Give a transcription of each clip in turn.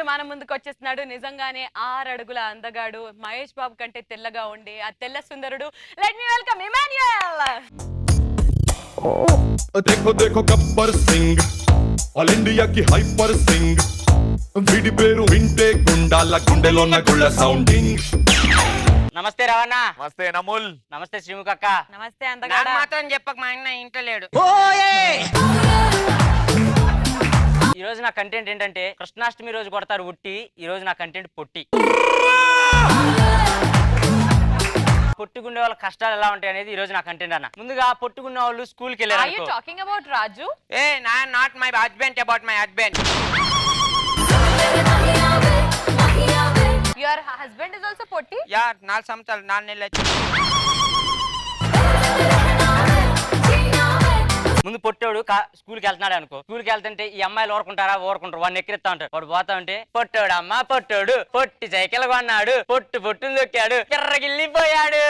మన ముందుకు వచ్చేస్తున్నాడు. నిజంగానే 6 అడుగుల అందగాడు, మహేష్ బాబు కంటే తెల్లగా ఉండి ఆ తెల్ల సుందరుడు. Let me welcome Emmanuel. देखो देखो गब्बर सिंह ऑल इंडिया की हाइपर सिंग వీడి పేరు వింటే గుండాల గుండెలోన గుళ్ళ సౌండింగ్. నమస్తే రవణ. నమస్తే నముల్. నమస్తే శ్రీముఖక్క. నమస్తే అందగాడు. మాత్రం చెప్పక మా అన్న ఇంట్లో లేడు. ఈ రోజు నా కంటెంట్ ఏంటంటే కృష్ణాష్టమి రోజు కొడతారు ఉట్టి, ఈ రోజు నా కంటెంట్ పొట్టి. పొట్టుకునే వాళ్ళ కష్టాలు ఎలా ఉంటాయి అనేది ఈ రోజు నా కంటెంట్ అన్న. ముందుగా పొట్టుకున్న వాళ్ళు స్కూల్ కి వెళ్ళారు. Are you talking about Raju? Not my husband, about my husband. Your husband is also Potti? Yeah, 4 సంవత్సరాలు 4 నెలలు. ముందు పొట్టోడు స్కూల్కి వెళ్తున్నాడు అనుకో, స్కూల్కి వెళ్తుంటే ఈ అమ్మాయిలు ఊరుకుంటారా? ఊరుకుంటారు. వాడిని ఎక్కిరిస్తా ఉంటారు. వాడు పోతా ఉంటే పొట్టోడు అమ్మ పొట్టోడు పొట్టి సైకిల్ కొన్నాడు, పొట్టును దొక్కాడు, ఎర్రగిల్లిపోయాడు.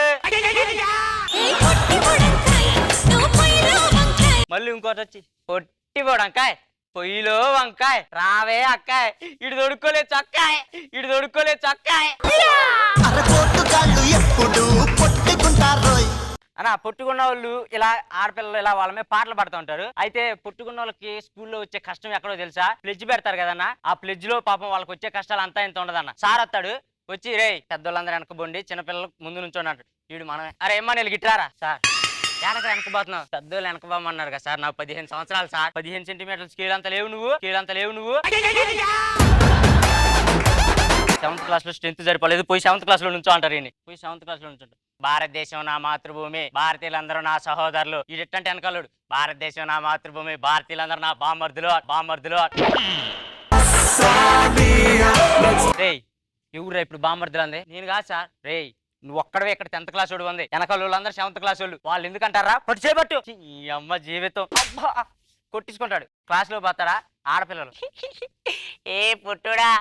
మళ్ళీ ఇంకోటి వచ్చి పొట్టి పొడంకాయ్ పొయ్యిలో వంకాయ రావే అక్కాయ్, ఇటు దొడుక్కోలే చొక్కాయ్, ఇటు దొడుక్కోలే చొక్కాయ్ అన్న. పొట్టుకున్న వాళ్ళు ఇలా ఆడపిల్లలు ఇలా వాళ్ళ మీద పాటలు పడుతూ ఉంటారు. అయితే పొట్టుకున్న వాళ్ళకి స్కూల్లో వచ్చే కష్టం ఎక్కడో తెలుసా? ప్లెడ్జ్ పెడతారు కదన్న, ఆ ప్లెడ్జ్ లో పాపం వాళ్ళకి వచ్చే కష్టాలు అంతా ఇంత ఉండదన్న. సార్ వస్తాడు వచ్చి, రే పెద్దోళ్ళందరూ వెనకబోండి, చిన్నపిల్లలు ముందు నుంచోన్నాడు. వీడు మనమే, అరే ఏమ్మా నేను గిట్టారా సార్, ఎనక వెనకబోతున్నావు, పెద్దోళ్ళు వెనకబోమన్నారు కదా సార్, నాకు 15 సంవత్సరాలు సార్, 15 సెంటీమీటర్లు స్కేల్ అంత లేవు నువ్వు, స్కేల్ అంత లేవు నువ్వు. 7th క్లాస్ లో స్ట్రెంత్ సరిపోలేదు, పోయి 7th క్లాస్ లో నుంచో అంటారు. ఈయన పోయి 7th క్లాస్ లో నుంచుంటారు. భారతదేశం నా మాతృభూమి, భారతీయులందరూ నా సహోదరులు. ఇది ఎట్టంటే వెనకాలుడు, భారతదేశం నా మాతృభూమి, భారతీయులందరూ నా బామర్దులు బామర్దులు. రేయ్ ఎవరు ఇప్పుడు బామర్దులు అంది? నేను కాదు సార్. రేయ్ నువ్వు ఒక్కడవే ఇక్కడ 10th క్లాస్ వాడు ఉంది, వెనకాల వాళ్ళందరూ 7th క్లాస్ వాళ్ళు. వాళ్ళు ఎందుకంటారా? పట్టు చేపట్టు. ఈ అమ్మ జీవితం అబ్బా కొట్టించుకుంటాడు. క్లాస్ లో పోతారా ఆడపిల్లలు, ఏ పుట్టుడా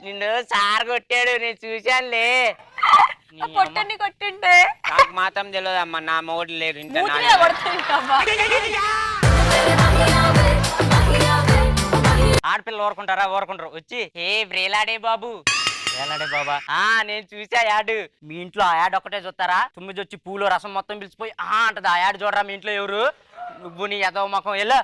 నిన్ను సార్ కొట్టాడు నేను చూశానులే. పొట్టని కొట్టిండే నాకు మాత్రం తెలియదు అమ్మ, నా మోడు లేడు ఇంట్లో. ఆడపిల్లలు ఊరుకుంటారా? ఊరుకుంటారు. వచ్చి ఏ వ్రేలాడే బాబు, వ్రేలాడే బాబా నేను చూసా యాడ్. మీ ఇంట్లో ఆ యాడ్ ఒక్కటే చూస్తారా? 9 వచ్చి పూలో రసం మొత్తం పిలిచిపోయి అంటది. ఆ యాడ్ చూడరా మీ ఇంట్లో ఎవరు? నువ్వు నీ ఎదవ ముఖం ఎలా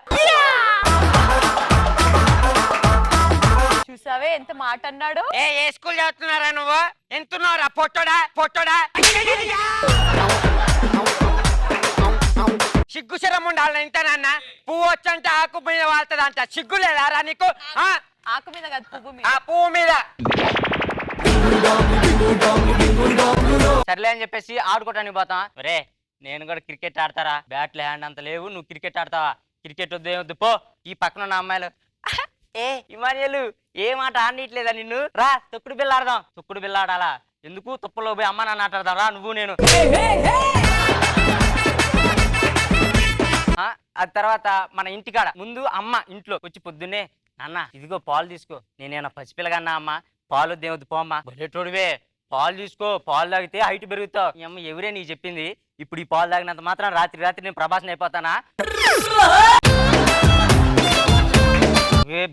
చూసావే ఎంత మాట అన్నాడు. ఏ స్కూల్ చదువుతున్నారా నువ్వు? ఎంతున్నారా పొట్టోడా పొట్టోడా? సిగ్గు శరం ఉండాలి ఇంత నాన్న. పువ్వు వచ్చంటే ఆకు మీద వాళ్తుందంట, సిగ్గు లేదా నీకు? ఆకు మీద కాదు పువ్వు మీద. ఆ పువ్వు మీద. సర్లే అని చెప్పేసి ఆడుకోవటానికి పోతాం. రే నేను కూడా క్రికెట్ ఆడతారా? బ్యాట్లు హ్యాండ్ అంత లేవు, నువ్వు క్రికెట్ ఆడతావా? క్రికెట్ వద్దు ఏమొద్దు పో. ఈ పక్కన ఉన్న అమ్మాయిలు, ఏ ఇమానియలు ఏ మాట ఆడనీయట్లేదా నిన్ను? రా తొక్కుడు బిల్ల ఆడదాం. తొక్కుడు బిల్ల ఆడాలా? ఎందుకు? తుప్పలో పోయి అమ్మ నాన్న ఆటాడదాం రా నువ్వు నేను. ఆ తర్వాత మన ఇంటికాడ ముందు అమ్మ ఇంట్లో వచ్చి పొద్దున్నే, నాన్న ఇదిగో పాలు తీసుకో. నేనేనా పసిపిల్లగన్నా అమ్మ? పాలు దేవుద్దు పోమ్మా. బొల్లెటోడివే, పాలు తీసుకో, పాలు తాగితే హైట్ పెరుగుతావు. ఈ అమ్మ ఎవరే నీకు చెప్పింది? ఇప్పుడు ఈ పాలు తాగినంత మాత్రం రాత్రి రాత్రి నేను ప్రభాస్ని అయిపోతానా?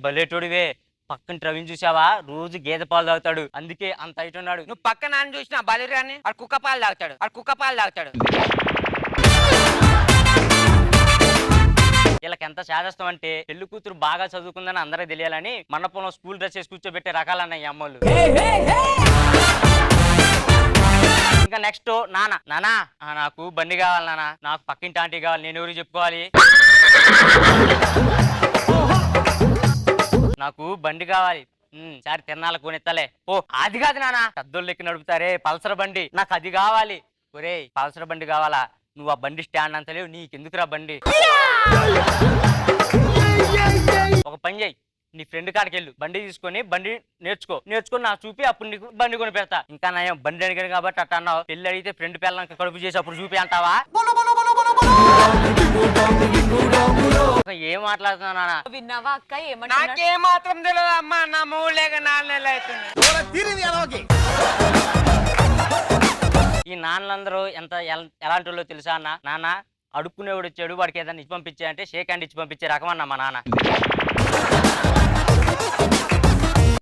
బలేటోడివే, పక్కన రవిని చూసావా? రోజు గేదె పాలు తాగుతాడు, అందుకే అంత హైట్ ఉన్నాడు. నువ్వు పక్కన చూసినా బలిరాని వాడు కుక్క పాలు తాగుతాడు, వాడు కుక్క పాలు తాగుతాడు. వీళ్ళకి ఎంత శాదస్తం అంటే పెళ్లి కూతురు బాగా చదువుకుందని అందరికి తెలియాలని మండపంలో స్కూల్ డ్రెస్ వేసి కూర్చోబెట్టే రకాలన్న ఈ అమ్మోళ్ళు. ఇంకా నెక్స్ట్ నానా నాకు బండి కావాలి నాన్న, నాకు పక్కింటి ఆంటీ కావాలి, నేను ఎవరికి చెప్పుకోవాలి? నాకు బండి కావాలి, సరే తిన్నాళ్ళ కొనిత్తలే. ఓ అది కాదు నాన్న, పెద్దోళ్ళు ఎక్కి నడుపుతారే పల్సర్ బండి, నాకు అది కావాలి. ఒరే పల్సర్ బండి కావాలా? నువ్వు ఆ బండి స్టాండ్ అంత లేవు, నీకెందుకురా బండి? ఒక పని చేయి, నీ ఫ్రెండ్ కాడికి వెళ్ళు, బండి తీసుకొని బండి నేర్చుకొని నాకు చూపి అప్పుడు నీకు బండి కొని పెడతా. ఇంకా నయం బండి అడిగాను కాబట్టి అట్ట అన్నావు. పెళ్లి అడిగితే ఫ్రెండ్ పిల్లలకి కడుపు చేసి అప్పుడు చూపి అంటావా? ఏం మాట్లాడుతున్నా నాన్న? విన్నావా అక్క ఏమంటున్నాడు? నాకే మాత్రం తెలియదు అమ్మా, నా మూడు లేక 4 నెలలు అవుతుంది. ఈ నాన్నలందరూ ఎలాంటి వాళ్ళు తెలుసా అన్న? నాన్న అడుక్కునేవాడు వచ్చాడు, వాడికి ఏదైనా ఇచ్చి పంపించే అంటే షేక్ హ్యాండ్ ఇచ్చి పంపించే రకం అన్న మా నాన్న.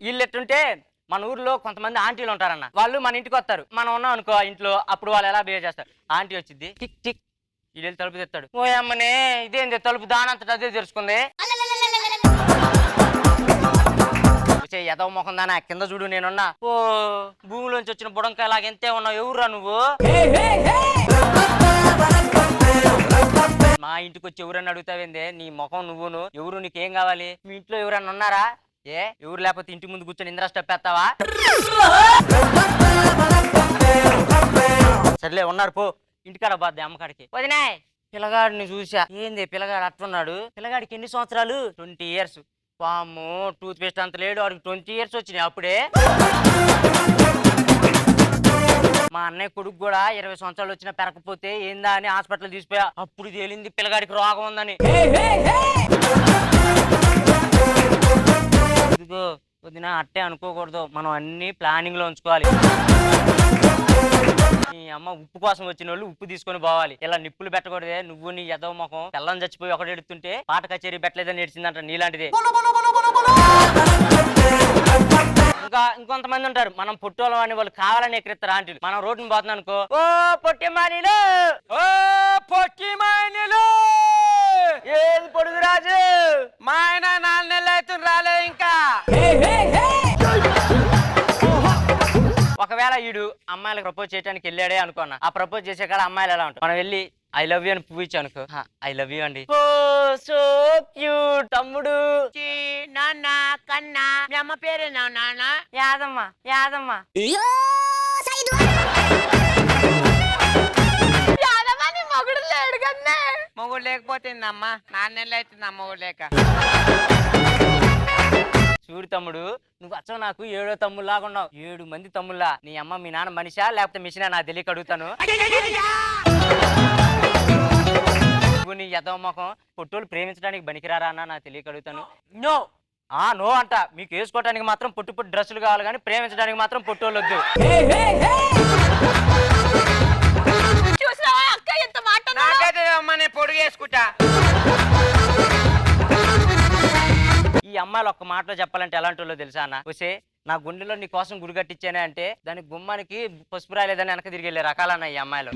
వీళ్ళు ఎట్టుంటే మన ఊర్లో కొంతమంది ఆంటీలు ఉంటారన్న, వాళ్ళు మన ఇంటికి వస్తారు, మనం ఉన్నాం అనుకో ఆ ఇంట్లో, అప్పుడు వాళ్ళు ఎలా బిహేవ్ చేస్తారు. ఆంటీ వచ్చింది టిక్ టిక్, వీళ్ళు తలుపు తెస్తాడు, ఓ అమ్మనే ఇదేంది తలుపు దానంతట అదే తెరుచుకుంది, ఎదవ మొహం దానా కింద చూడు నేనున్నా, ఓ భూమిలోంచి వచ్చిన బుడంకాయ లాగా ఎంతే ఉన్నావు, ఎవరురా నువ్వు, మా ఇంటికి వచ్చి ఎవరన్నా అడుగుతావేందే, నీ ముఖం నువ్వును, ఎవరు నీకేం కావాలి, మీ ఇంట్లో ఎవరన్నా ఉన్నారా, ఎవరు లేకపోతే ఇంటి ముందు కూర్చొని ఇంద్రా స్టెప్ వేస్తావా, సర్లే ఉన్నారు పో, ఇంటికాడ బాద్ది అమ్మకాడికి. వదినా పిల్లగాడిని చూసా, ఏంది పిల్లగాడు అట్టున్నాడు, పిల్లగాడికి ఎన్ని సంవత్సరాలు, 20 years. పాము టూత్ పేస్ట్ అంత లేడు, వాడికి 20 years వచ్చినాయి అప్పుడే. మా అన్నయ్య కొడుకు కూడా 20 సంవత్సరాలు వచ్చినా పెరగకపోతే ఏందా అని హాస్పిటల్ తీసిపోయా, అప్పుడు తేలింది పిల్లగాడికి రోగం ఉందని. ఇదిగో వదినా అట్టే అనుకోకూడదు, మనం అన్ని ప్లానింగ్ లో ఉంచుకోవాలి. నీ అమ్మ ఉప్పు కోసం వచ్చిన వాళ్ళు ఉప్పు తీసుకొని పోవాలి, ఇలా నిప్పులు పెట్టకూడదే, నువ్వు నీ ఎదవ ముఖం తెల్లని చచ్చిపోయి ఒకటి ఎడుతుంటే పాట కచేరీ పెట్టలేదని ఏడ్చిందంట నీలాంటిదే. ఇంకొంతమంది ఉంటారు, మనం పొట్టోళ్ళం అని వాళ్ళు కావాలని ఎక్కరిస్తారు ఆంటీలు, మనం రోడ్డుని పోతున్నాం అనుకో, ఓ పొట్టి మానీలు, ఓ పొట్టి మాయనలు, ఏది పొడుగు రాజు, మా ఆయన 4 నెలలు అవుతుంది రాలే ఇంకా. ఒకవేళ ఈడు అమ్మాయిలకు ప్రపోజ్ చేయడానికి వెళ్ళాడే అనుకున్నా, ఆ ప్రపోజ్ చేసే కాడ అమ్మాయిలు ఎలా ఉంటారు, మనం వెళ్ళి ఐ లవ్ యూ అని పువ్వు ఇచ్చి అనుకో, ఐ లవ్ యూ అండి, ఓ సో క్యూట్ తమ్ముడు, నాన్న కన్నా, మీ అమ్మ పేరేనా నాన్న, యాదమ్మ యాదమ్మ, మొగుడు లేడు కన్నా, మొగుడు లేకపోతుందమ్మా, 4 నెలలు అవుతుంది మొగుడు లేక. చూడు తమ్ముడు, నువ్వు అచ్చం నాకు 7వ తమ్ముళ్ళలాగా ఉన్నావు, 7 మంది తమ్ముళ్ళ, నీ అమ్మ మీ నాన్న మనిషా లేకపోతే మిషనా నాకు తెలియక అడుగుతాను. నువ్వు నీ ఎదవ ముఖం పొట్టోళ్ళు ప్రేమించడానికి బనికిరారా అన్న నాకు తెలియక అడుగుతాను. నో నో అంట, మీకు వేసుకోవడానికి మాత్రం పొట్టు పొట్టు డ్రెస్సులు కావాలి కానీ ప్రేమించడానికి మాత్రం పొట్టోళ్ళు వద్దు. అక్క ఎంత మాట నాకైతే అమ్మ నేను పొడుగు వేసుకుంటా. ఈ అమ్మాయిలు ఒక్క మాటలో చెప్పాలంటే ఎలాంటి వాళ్ళో తెలుసా అన్న, వసే నా గుండెలో నీ కోసం గుడి కట్టించానే అంటే దాని గుమ్మానికి పసుపు రాలేదని వెనక తిరిగి వెళ్ళే రకాలన్న ఈ అమ్మాయిలు.